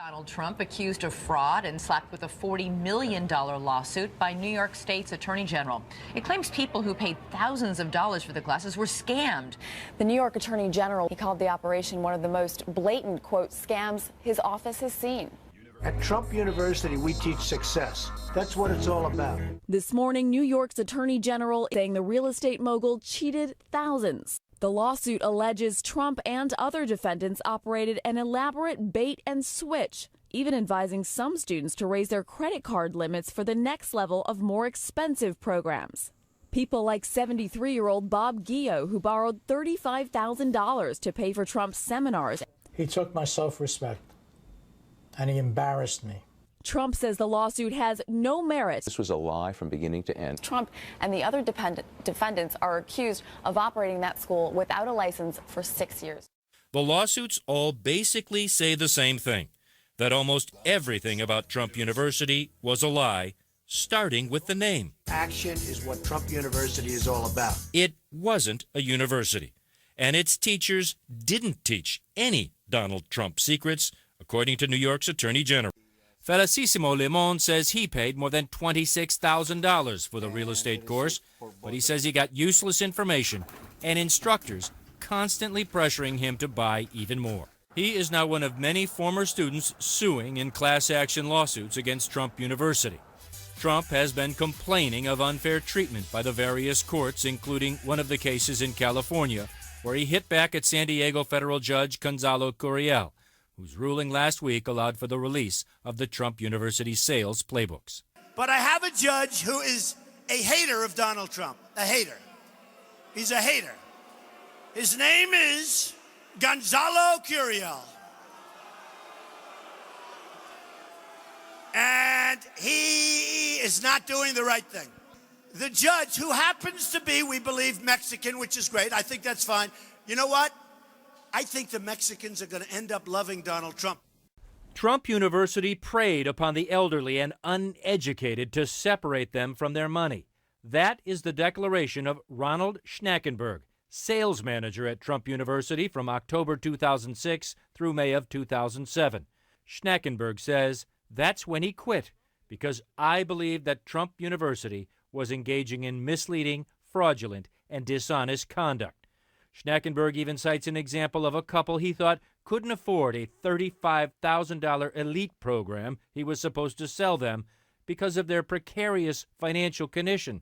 Donald Trump accused of fraud and slapped with a $40 million lawsuit by New York State's Attorney General. It claims people who paid thousands of dollars for the glasses were scammed. The New York Attorney General, he called the operation one of the most blatant, quote, scams his office has seen. At Trump University, we teach success. That's what it's all about. This morning, New York's Attorney General saying the real estate mogul cheated thousands. The lawsuit alleges Trump and other defendants operated an elaborate bait and switch, even advising some students to raise their credit card limits for the next level of more expensive programs. People like 73-year-old Bob Gio, who borrowed $35,000 to pay for Trump's seminars. He took my self-respect, and he embarrassed me. Trump says the lawsuit has no merit. This was a lie from beginning to end. Trump and the other defendants are accused of operating that school without a license for 6 years. The lawsuits all basically say the same thing, that almost everything about Trump University was a lie, starting with the name. Action is what Trump University is all about. It wasn't a university, and its teachers didn't teach any Donald Trump secrets, according to New York's Attorney General. Felicissimo Limon says he paid more than $26,000 for the real estate course, but he says he got useless information and instructors constantly pressuring him to buy even more. He is now one of many former students suing in class action lawsuits against Trump University. Trump has been complaining of unfair treatment by the various courts, including one of the cases in California, where he hit back at San Diego federal judge Gonzalo Curiel, whose ruling last week allowed for the release of the Trump University sales playbooks. But I have a judge who is a hater of Donald Trump, a hater. He's a hater. His name is Gonzalo Curiel. And he is not doing the right thing. The judge, who happens to be, we believe, Mexican, which is great. I think that's fine. You know what? I think the Mexicans are going to end up loving Donald Trump. Trump University preyed upon the elderly and uneducated to separate them from their money. That is the declaration of Ronald Schnackenberg, sales manager at Trump University from October 2006 through May of 2007. Schnackenberg says, "That's when he quit, because I believed that Trump University was engaging in misleading, fraudulent, and dishonest conduct." Schnackenberg even cites an example of a couple he thought couldn't afford a $35,000 elite program he was supposed to sell them because of their precarious financial condition.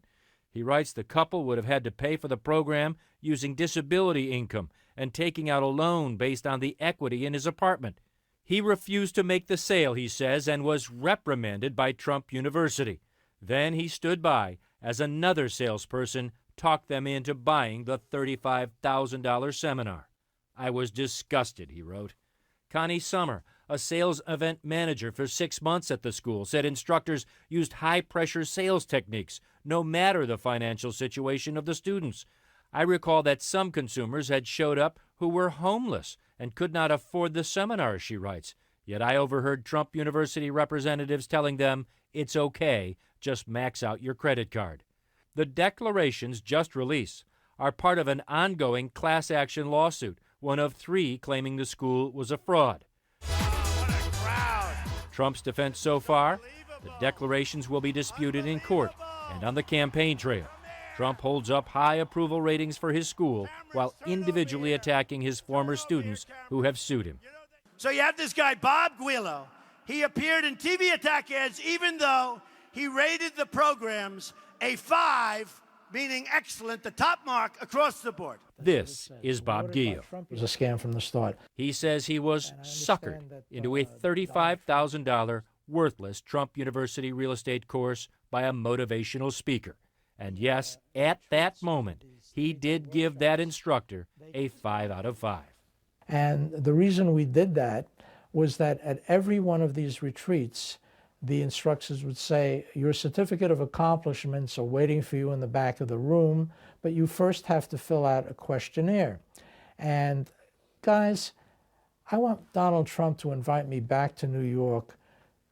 He writes the couple would have had to pay for the program using disability income and taking out a loan based on the equity in his apartment. He refused to make the sale, he says, and was reprimanded by Trump University. Then he stood by as another salesperson talked them into buying the $35,000 seminar. "I was disgusted," he wrote. Connie Summer, a sales event manager for 6 months at the school, said instructors used high-pressure sales techniques, no matter the financial situation of the students. "I recall that some consumers had showed up who were homeless and could not afford the seminar," she writes. "Yet I overheard Trump University representatives telling them, 'It's okay, just max out your credit card.'" The declarations just released are part of an ongoing class action lawsuit, one of 3 claiming the school was a fraud. What a crowd! Trump's defense so far, the declarations will be disputed in court and on the campaign trail. Trump holds up high approval ratings for his school while individually attacking his former students who have sued him. So you have this guy, Bob Guilo. He appeared in TV attack ads even though he rated the programs a 5, meaning excellent, the top mark across the board. This is Bob Gio. It was a scam from the start. He says he was suckered into a $35,000 worthless Trump University real estate course by a motivational speaker. And yes, at that moment, he did give that instructor a 5 out of 5. And the reason we did that was that at every one of these retreats, the instructors would say, "Your certificate of accomplishments are waiting for you in the back of the room, but you first have to fill out a questionnaire." And guys, I want Donald Trump to invite me back to New York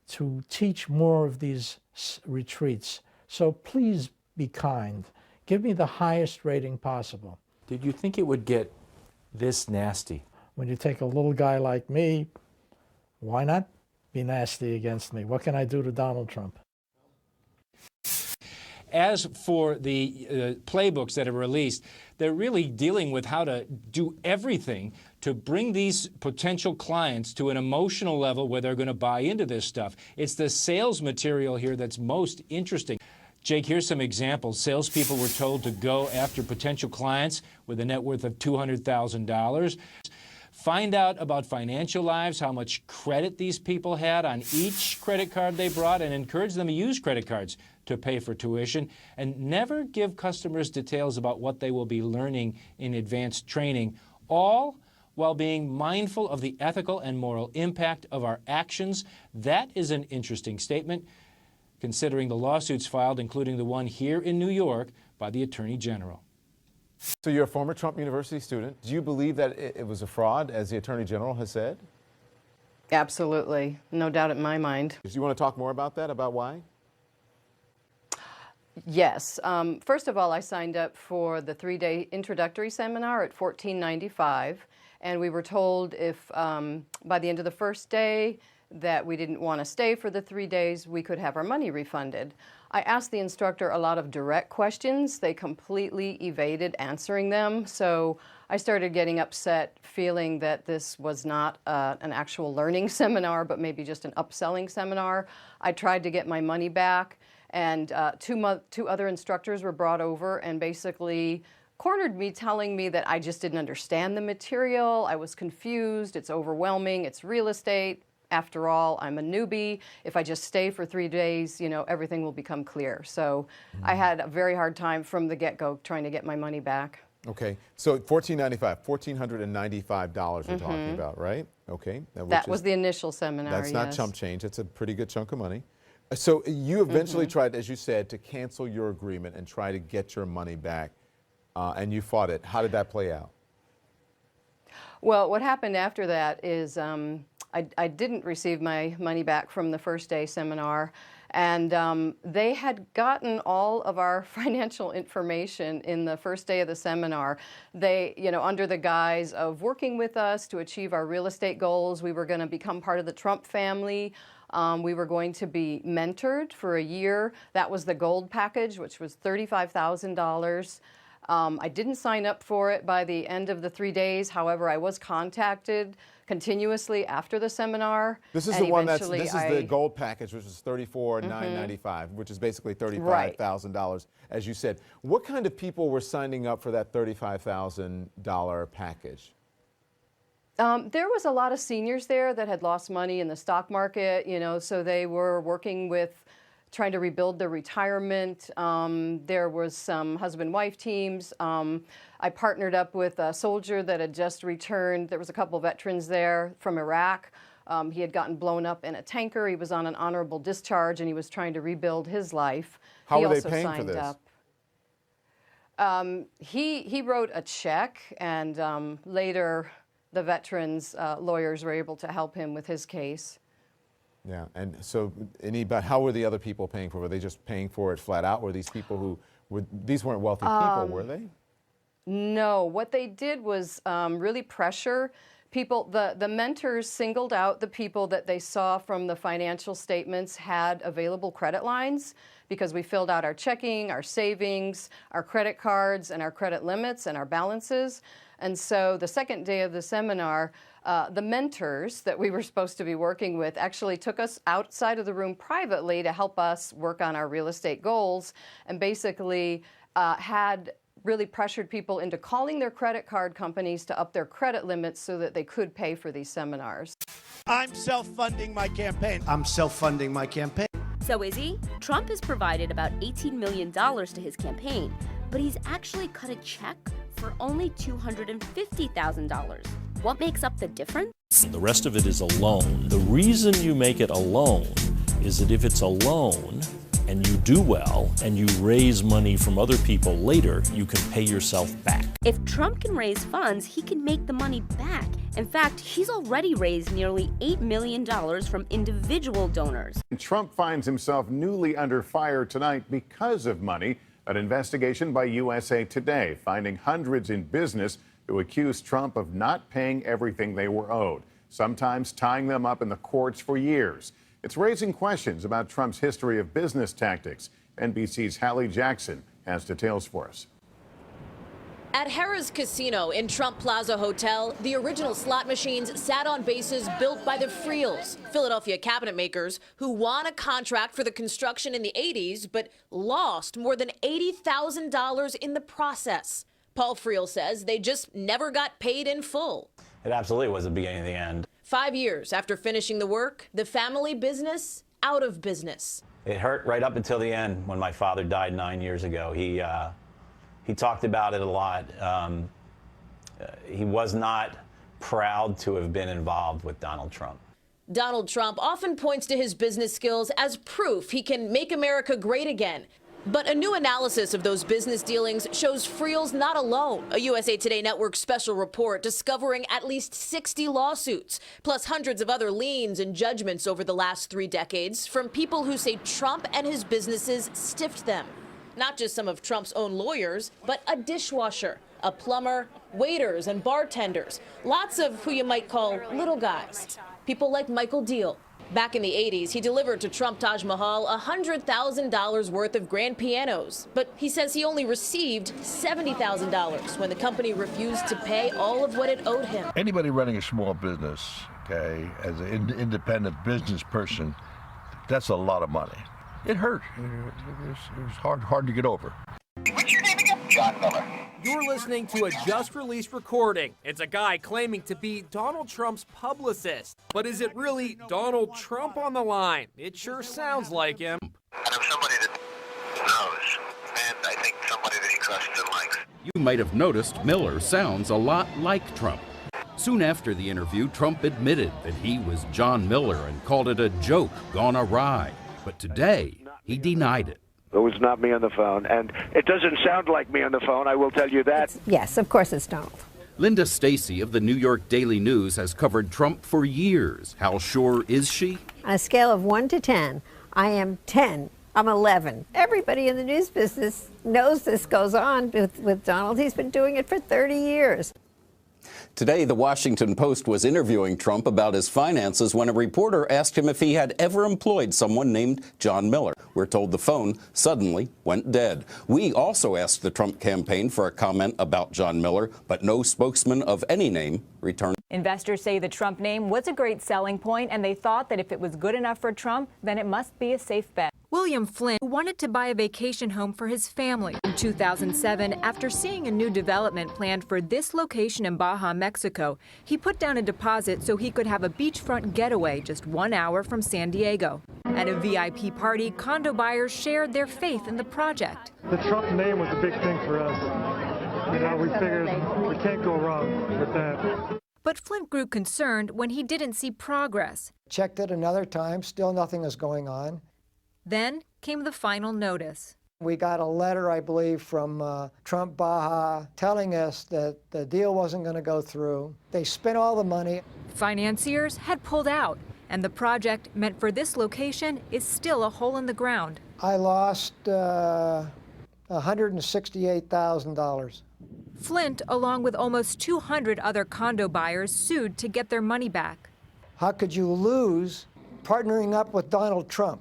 to teach more of these retreats. So please be kind. Give me the highest rating possible. Did you think it would get this nasty? When you take a little guy like me, why not? be nasty against me. What can I do to Donald Trump? As for the playbooks that are released, they're really dealing with how to do everything to bring these potential clients to an emotional level where they're going to buy into this stuff. It's the sales material here that's most interesting. Jake, here's some examples. Salespeople were told to go after potential clients with a net worth of $200,000. Find out about financial lives, how much credit these people had on each credit card they brought, and encourage them to use credit cards to pay for tuition. And never give customers details about what they will be learning in advanced training, all while being mindful of the ethical and moral impact of our actions. That is an interesting statement, considering the lawsuits filed, including the one here in New York by the Attorney General. So you're a former Trump University student. Do you believe that it was a fraud, as the Attorney General has said? Absolutely. No doubt in my mind. Do you want to talk more about that, about why? Yes. First of all, I signed up for the 3-day introductory seminar at $14.95, and we were told if by the end of the first day that we didn't want to stay for the 3 days, we could have our money refunded. I asked the instructor a lot of direct questions. They completely evaded answering them. So I started getting upset, feeling that this was not an actual learning seminar, but maybe just an upselling seminar. I tried to get my money back, and two other instructors were brought over and basically cornered me, telling me that I just didn't understand the material. I was confused. It's overwhelming. It's real estate. After all, I'm a newbie. If I just stay for 3 days, you know, everything will become clear. So I had a very hard time from the get-go trying to get my money back. Okay, so $1,495 we're talking about, right? Okay. That was the initial seminar, That's not chump change. It's a pretty good chunk of money. So you eventually tried, as you said, to cancel your agreement and try to get your money back, and you fought it. How did that play out? Well, what happened after that is I didn't receive my money back from the first day seminar, and they had gotten all of our financial information in the first day of the seminar. They, you know, under the guise of working with us to achieve our real estate goals, we were going to become part of the Trump family. We were going to be mentored for a year. That was the gold package, which was $35,000. I didn't sign up for it by the end of the 3 days. However, I was contacted continuously after the seminar. This is the one this is the gold package, which is $34,995, which is basically $35,000, as you said. What kind of people were signing up for that $35,000 package? There was a lot of seniors there that had lost money in the stock market, you know, so they were working with trying to rebuild their retirement. There was some husband-wife teams. I partnered up with a soldier that had just returned. There was a couple veterans there from Iraq. He had gotten blown up in a tanker. He was on an honorable discharge, and he was trying to rebuild his life. How were they paying for this? He wrote a check, and later the veterans' lawyers were able to help him with his case. Yeah, and so how were the other people paying for it? Were they just paying for it flat out? Were these people these weren't wealthy people, were they? No, what they did was really pressure people. The mentors singled out the people that they saw from the financial statements had available credit lines, because we filled out our checking, our savings, our credit cards, and our credit limits and our balances. And so the second day of the seminar, the mentors that we were supposed to be working with actually took us outside of the room privately to help us work on our real estate goals, and basically had really pressured people into calling their credit card companies to up their credit limits so that they could pay for these seminars. I'm self-funding my campaign. I'm self-funding my campaign. So is he? Trump has provided about $18 million to his campaign, but he's actually cut a check for only $250,000. What makes up the difference? The rest of it is a loan. The reason you make it a loan is that if it's a loan and you do well and you raise money from other people later, you can pay yourself back. If Trump can raise funds, he can make the money back. In fact, he's already raised nearly $8 million from individual donors. Trump finds himself newly under fire tonight because of money. An investigation by USA Today finding hundreds in business who accused Trump of not paying everything they were owed. sometimes tying them up in the courts for years. It's raising questions about Trump's history of business tactics. NBC's Hallie Jackson has details for us. At Harrah's Casino in Trump Plaza Hotel, the original slot machines sat on bases built by the Friels, Philadelphia cabinet makers, who won a contract for the construction in the 80s, but lost more than $80,000 in the process. Paul Friel says they just never got paid in full. It absolutely was the beginning of the end. 5 years after finishing the work, the family business out of business. It hurt right up until the end when my father died 9 years ago. He talked about it a lot. He was not proud to have been involved with Donald Trump. Donald Trump often points to his business skills as proof he can make America great again. But a new analysis of those business dealings shows Friel's not alone. A USA Today Network special report discovering at least 60 lawsuits, plus hundreds of other liens and judgments over the last 3 decades from people who say Trump and his businesses stiffed them. Not just some of Trump's own lawyers, but a dishwasher, a plumber, waiters and bartenders. Lots of who you might call little guys. People like Michael Deal. Back in the 80s, he delivered to Trump Taj Mahal $100,000 worth of grand pianos. But he says he only received $70,000 when the company refused to pay all of what it owed him. Anybody running a small business, okay, as an independent business person, that's a lot of money. It hurt. It was hard to get over. What's your name again? John Miller. You're listening to a just-released recording. It's a guy claiming to be Donald Trump's publicist. But is it really Donald Trump on the line? It sure sounds like him. And I'm somebody that knows, and I think somebody that he trusts and likes. You might have noticed Miller sounds a lot like Trump. Soon after the interview, Trump admitted that he was John Miller and called it a joke gone awry. But today, he denied it. It was not me on the phone, and it doesn't sound like me on the phone, I will tell you that. Yes, of course it's Donald. Linda Stacy of the New York Daily News has covered Trump for years. How sure is she? On a scale of 1 to 10, I am 10. I'm 11. Everybody in the news business knows this goes on with Donald. He's been doing it for 30 years. Today, the Washington Post was interviewing Trump about his finances when a reporter asked him if he had ever employed someone named John Miller. We're told the phone suddenly went dead. We also asked the Trump campaign for a comment about John Miller, but no spokesman of any name returned. Investors say the Trump name was a great selling point, and they thought that if it was good enough for Trump, then it must be a safe bet. William Flynn wanted to buy a vacation home for his family. In 2007, after seeing a new development planned for this location in Baja, Mexico, he put down a deposit so he could have a beachfront getaway just 1 hour from San Diego. At a VIP party, condo buyers shared their faith in the project. The Trump name was a big thing for us. You know, we figured we can't go wrong with that. But Flint grew concerned when he didn't see progress. Checked it another time, still nothing is going on. Then came the final notice. We got a letter, I believe, from Trump Baja telling us that the deal wasn't going to go through. They spent all the money. Financiers had pulled out, and the project meant for this location is still a hole in the ground. I lost $168,000. Flint, along with almost 200 other condo buyers, sued to get their money back. How could you lose partnering up with Donald Trump?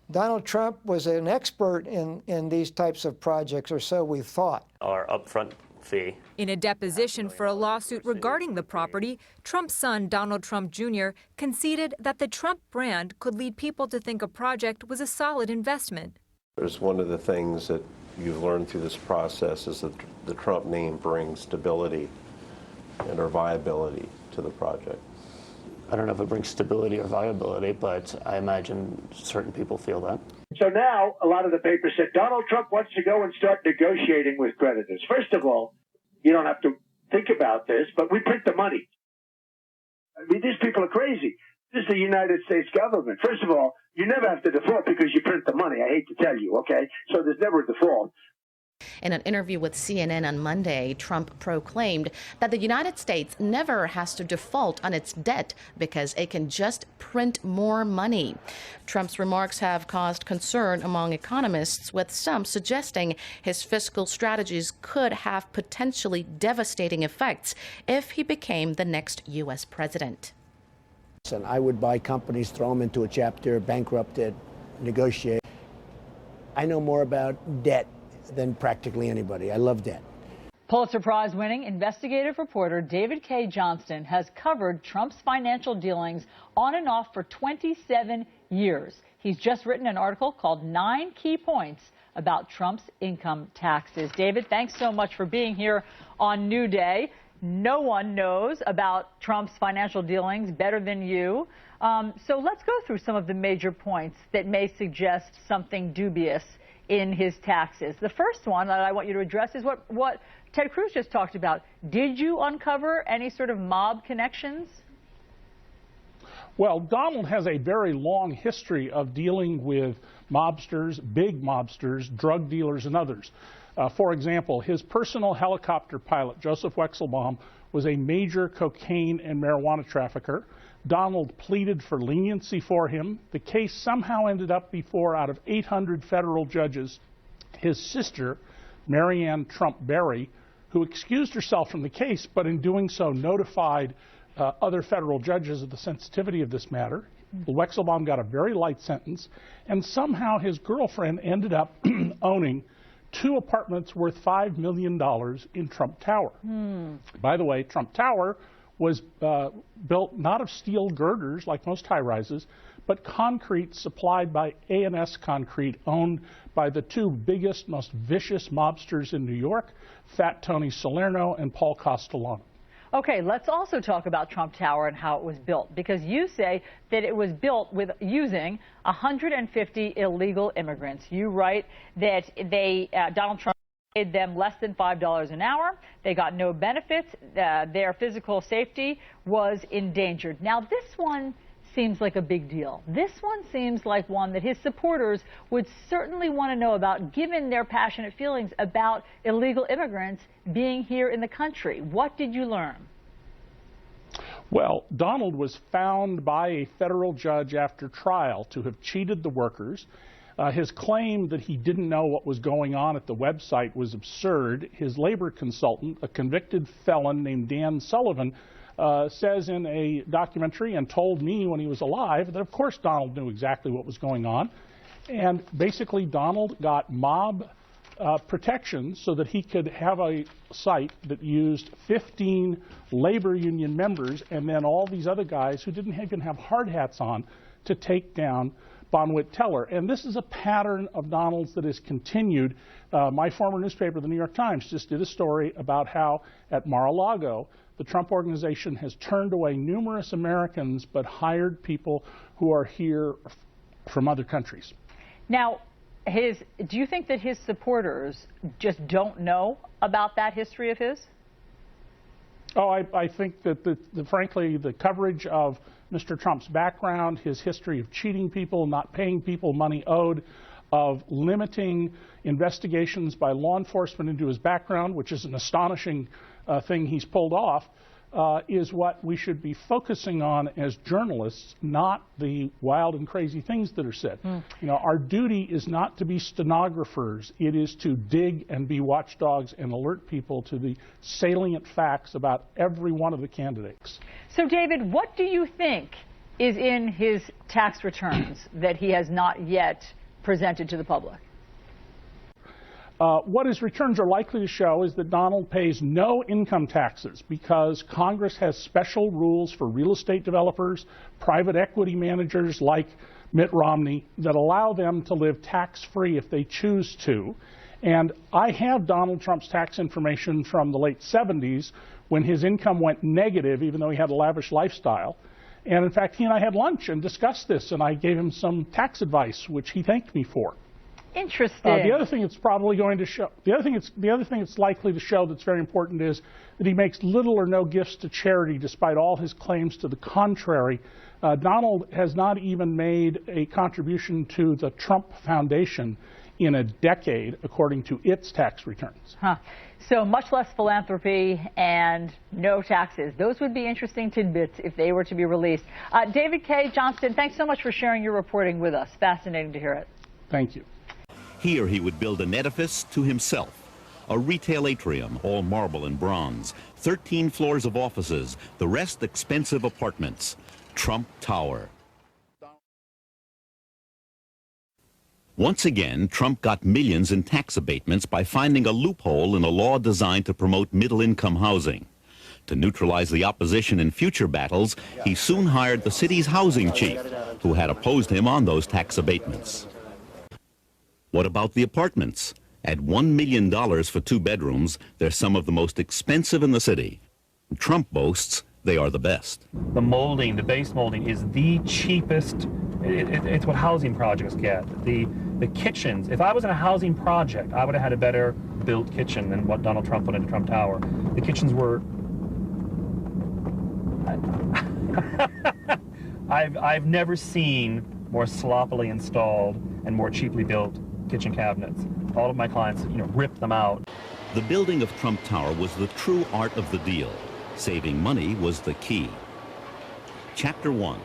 Donald Trump was an expert in these types of projects, or so we thought. Our upfront fee. In a deposition for a lawsuit regarding the property, Trump's son, Donald Trump Jr., conceded that the Trump brand could lead people to think a project was a solid investment. There's one of the things that you've learned through this process is that the Trump name brings stability and or viability to the project. I don't know if it brings stability or viability, but I imagine certain people feel that. So now a lot of the papers said Donald Trump wants to go and start negotiating with creditors. First of all, you don't have to think about this, but we print the money. I mean, these people are crazy. This is the United States government. First of all, you never have to default because you print the money. I hate to tell you, okay? So there's never a default. In an interview with CNN on Monday, Trump proclaimed that the United States never has to default on its debt because it can just print more money. Trump's remarks have caused concern among economists, with some suggesting his fiscal strategies could have potentially devastating effects if he became the next U.S. president. And I would buy companies, throw them into a chapter, bankrupt it, negotiate. I know more about debt than practically anybody. I love debt. Pulitzer Prize-winning investigative reporter David Cay Johnston has covered Trump's financial dealings on and off for 27 years. He's just written an article called 9 Key Points about Trump's income taxes. David, thanks so much for being here on New Day. No one knows about Trump's financial dealings better than you. So let's go through some of the major points that may suggest something dubious in his taxes. The first one that I want you to address is what Ted Cruz just talked about. Did you uncover any sort of mob connections? Well, Donald has a very long history of dealing with mobsters, big mobsters, drug dealers, and others. For example, his personal helicopter pilot, Joseph Wexelbaum, was a major cocaine and marijuana trafficker. Donald pleaded for leniency for him. The case somehow ended up before, out of 800 federal judges, his sister, Marianne Trump Berry, who excused herself from the case, but in doing so notified other federal judges of the sensitivity of this matter. Wexelbaum got a very light sentence, and somehow his girlfriend ended up owning 2 apartments worth $5 million in Trump Tower. By the way, Trump Tower was built not of steel girders like most high-rises, but concrete supplied by A&S Concrete, owned by the 2 biggest, most vicious mobsters in New York, Fat Tony Salerno and Paul Castellano. Okay, let's also talk about Trump Tower and how it was built, because you say that it was built with using 150 illegal immigrants. You write that Donald Trump paid them less than $5 an hour. They got no benefits. Their physical safety was endangered. Now, this one seems like a big deal. This one seems like one that his supporters would certainly want to know about, given their passionate feelings about illegal immigrants being here in the country. What did you learn? Well, Donald was found by a federal judge after trial to have cheated the workers. His claim that he didn't know what was going on at the website was absurd. His labor consultant, a convicted felon named Dan Sullivan, says in a documentary, and told me when he was alive, that of course Donald knew exactly what was going on. And basically Donald got mob protection so that he could have a site that used 15 labor union members and then all these other guys who didn't even have hard hats on to take down Bonwit Teller. And this is a pattern of Donald's that is continued. My former newspaper, the New York Times, just did a story about how at Mar-a-Lago, the Trump organization has turned away numerous Americans but hired people who are here from other countries. Now, do you think that his supporters just don't know about that history of his? Oh, I think that, frankly, the coverage of Mr. Trump's background, his history of cheating people, not paying people money owed, of limiting investigations by law enforcement into his background, which is an astonishing thing he's pulled off, is what we should be focusing on as journalists, not the wild and crazy things that are said. You know, our duty is not to be stenographers. It is to dig and be watchdogs and alert people to the salient facts about every one of the candidates. So, David, what do you think is in his tax returns that he has not yet presented to the public? What his returns are likely to show is that Donald pays no income taxes because Congress has special rules for real estate developers, private equity managers like Mitt Romney that allow them to live tax-free if they choose to. And I have Donald Trump's tax information from the late 70s when his income went negative, even though he had a lavish lifestyle. And in fact, he and I had lunch and discussed this, and I gave him some tax advice, which he thanked me for. Interesting. The other thing it's probably going to show, the other thing it's likely to show that's very important is that he makes little or no gifts to charity, despite all his claims to the contrary. Donald has not even made a contribution to the Trump Foundation in a decade, according to its tax returns. So much less philanthropy and no taxes. Those would be interesting tidbits if they were to be released. David Cay Johnston, thanks so much for sharing your reporting with us. Fascinating to hear it. Thank you. Here he would build an edifice to himself, a retail atrium, all marble and bronze, 13 floors of offices, the rest expensive apartments. Trump Tower. Once again, Trump got millions in tax abatements by finding a loophole in a law designed to promote middle-income housing. To neutralize the opposition in future battles, he soon hired the city's housing chief, who had opposed him on those tax abatements. What about the apartments? At $1 million for 2 bedrooms, they're some of the most expensive in the city. Trump boasts they are the best. The molding, the base molding, is the cheapest. It's what housing projects get. The kitchens, if I was in a housing project, I would have had a better built kitchen than what Donald Trump put into Trump Tower. The kitchens were... I've never seen more sloppily installed and more cheaply built kitchen cabinets. All of my clients, ripped them out. The building of Trump Tower was the true art of the deal. Saving money was the key. Chapter 1.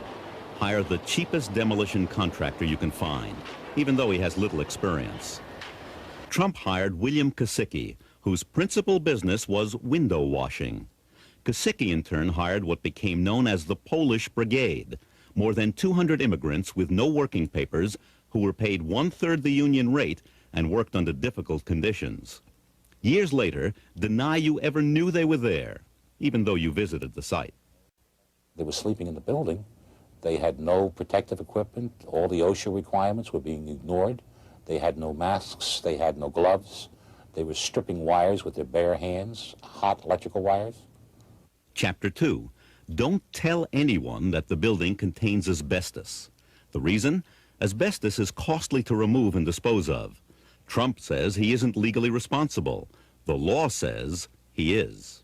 Hire the cheapest demolition contractor you can find, even though he has little experience. Trump hired William Kosicki, whose principal business was window washing. Kosicki in turn hired what became known as the Polish Brigade, more than 200 immigrants with no working papers who were paid 1/3 the union rate and worked under difficult conditions. Years later, deny you ever knew they were there, even though you visited the site. They were sleeping in the building. They had no protective equipment. All the OSHA requirements were being ignored. They had no masks. They had no gloves. They were stripping wires with their bare hands, hot electrical wires. Chapter 2. Don't tell anyone that the building contains asbestos. The reason? Asbestos is costly to remove and dispose of. Trump says he isn't legally responsible. The law says he is.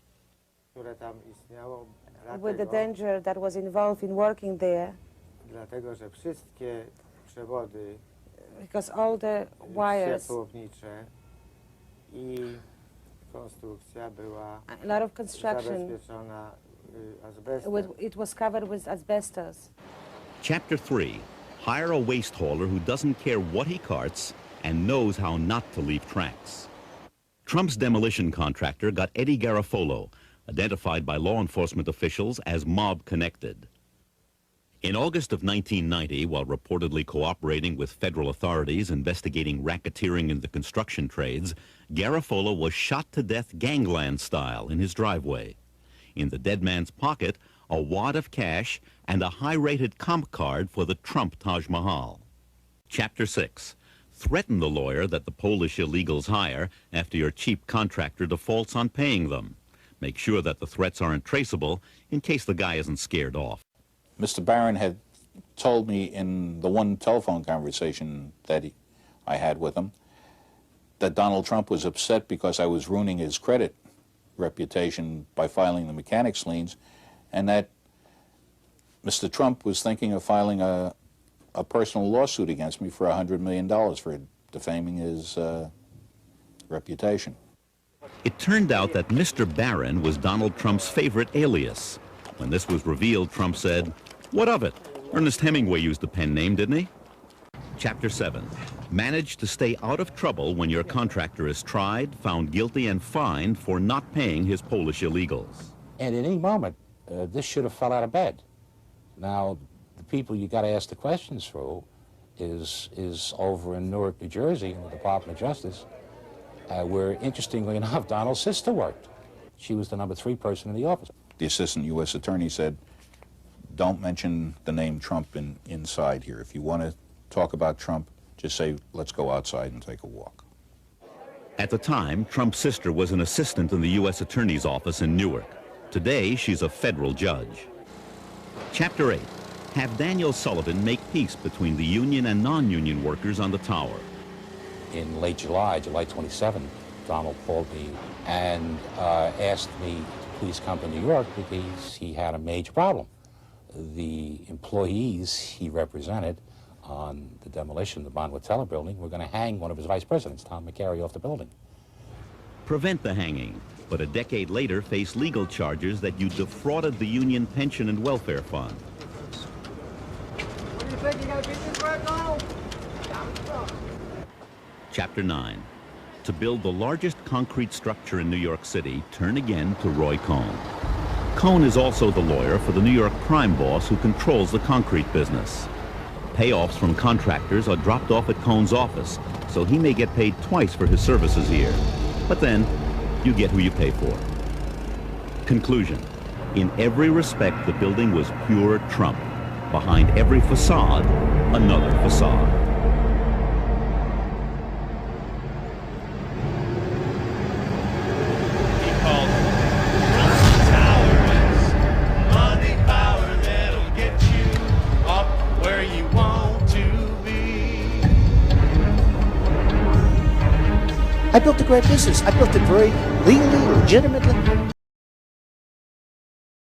With the danger that was involved in working there, because all the wires, a lot of construction, it was covered with asbestos. Chapter 3. Hire a waste hauler who doesn't care what he carts and knows how not to leave tracks. Trump's demolition contractor got Eddie Garofalo, identified by law enforcement officials as mob-connected. In August of 1990, while reportedly cooperating with federal authorities investigating racketeering in the construction trades, Garofalo was shot to death gangland style in his driveway. In the dead man's pocket, a wad of cash and a high-rated comp card for the Trump Taj Mahal. Chapter 6. Threaten the lawyer that the Polish illegals hire after your cheap contractor defaults on paying them. Make sure that the threats aren't traceable in case the guy isn't scared off. Mr. Barron had told me in the one telephone conversation that I had with him that Donald Trump was upset because I was ruining his credit reputation by filing the mechanics liens, and that Mr. Trump was thinking of filing a personal lawsuit against me for $100 million for defaming his reputation. It turned out that Mr. Barron was Donald Trump's favorite alias. When this was revealed, Trump said, "What of it? Ernest Hemingway used a pen name, didn't he?" Chapter 7. Manage to stay out of trouble when your contractor is tried, found guilty, and fined for not paying his Polish illegals. And at any moment, this should have fell out of bed. Now, the people you got to ask the questions through is over in Newark, New Jersey, in the Department of Justice, where, interestingly enough, Donald's sister worked. She was the number 3 person in the office. The assistant U.S. attorney said, don't mention the name Trump inside here. If you want to talk about Trump, just say, let's go outside and take a walk. At the time, Trump's sister was an assistant in the U.S. Attorney's office in Newark. Today, she's a federal judge. Chapter 8. Have Daniel Sullivan make peace between the union and non-union workers on the tower. In late July, July 27, Donald called me and asked me to please come to New York because he had a major problem. The employees he represented on the demolition of the Bonwit Teller building were going to hang one of his vice presidents, Tom McCary, off the building. Prevent the hanging, but a decade later face legal charges that you defrauded the union pension and welfare fund. What do you think? You got to beat this work, Donald? Chapter 9. To build the largest concrete structure in New York City, turn again to Roy Cohn. Cohn is also the lawyer for the New York crime boss who controls the concrete business. Payoffs from contractors are dropped off at Cohn's office, so he may get paid twice for his services here. But then, you get who you pay for. Conclusion. In every respect, the building was pure Trump. Behind every facade, another facade. I built a great business. I built it very legally, legitimately.